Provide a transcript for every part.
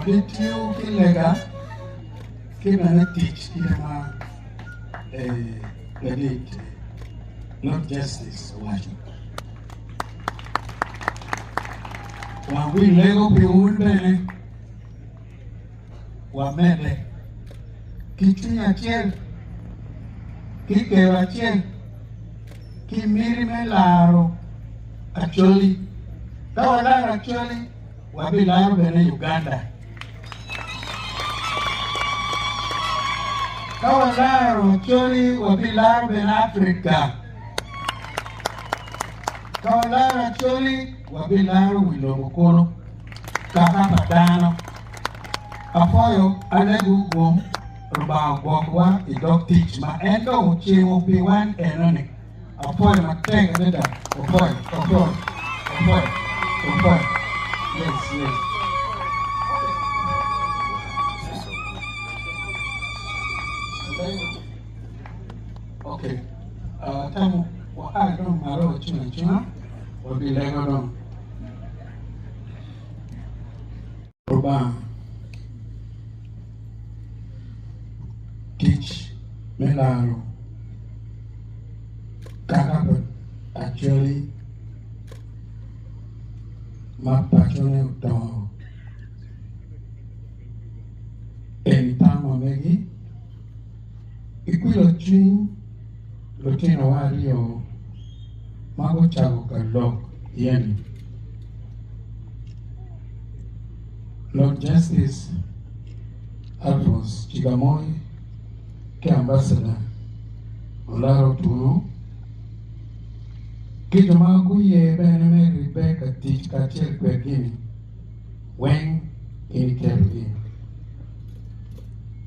Kitiu kilega kibana teach kidama edit not justice wacho. Wangu lego piun bene wamede kichunya chiel kikewa chiel kimiri melaro Acholi kawalaro Acholi wabilaro bene Uganda kawalaro Acholi wabilaro bene Afrika kawalaro Acholi wabilaro Wilongo Kolo kaka padano afoyo anegu gum rubao gwakwa idok tich ma endo uchimo piwan enoni afoyo matega neda afoyo yes okay tamu wa adon maro chuna wabilego don rubao teach melaro kakapot Acholi mapachone uto entamo megi ikwilo ching lotino wario mago chago kalok yeni Lord Justice Alphonse Chigamoy ke ambassador olaro tuno kitu magu ye bene Rebecca teach kachel kwegini weng inikerugi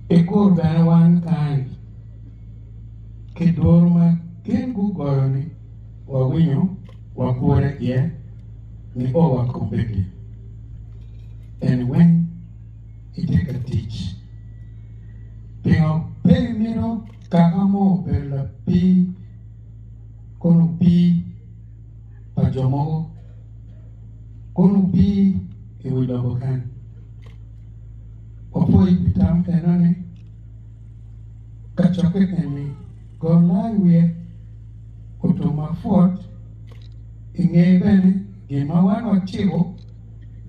ikur bene wan kind kidorma kingu goyoni wawinyo wakure ye ni owa completely and when he take a teach Pingo pay mino kakamo bela pi kono pi pajomo kono pi iwidobokan opo ipitam enani kachoke eni golai wie kutuma fort inge bene gima wan wachiwo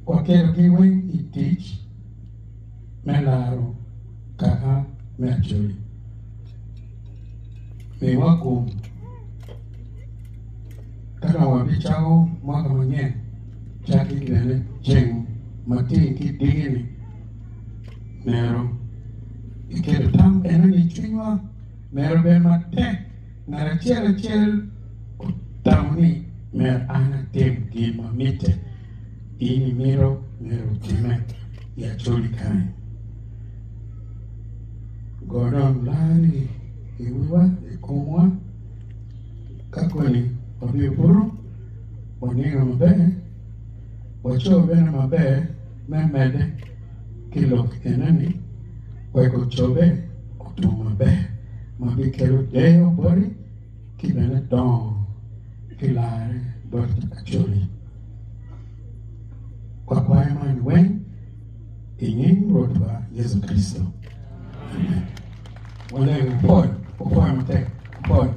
wakero giwen itich melaro kaka Acholi me wako kana wabichao mwaka mwenye chaki kene jeng matin kidigini mero ikedo tam enani chwinywa mero ben mate nara chel tamni mer ana tem gima mite ini mero time ya Acholi kai Gordon lari iwiwa ikumwa kakweni wabiyopuru waninga mabe wacho bene mabe memede kilok enani weko chobe kutu mabe mabikelo deyo bori kibene don kilare bort Acholi kwa man wen ingin rotwa Yesu Kristo Amen. Wale upoi mte, upoi.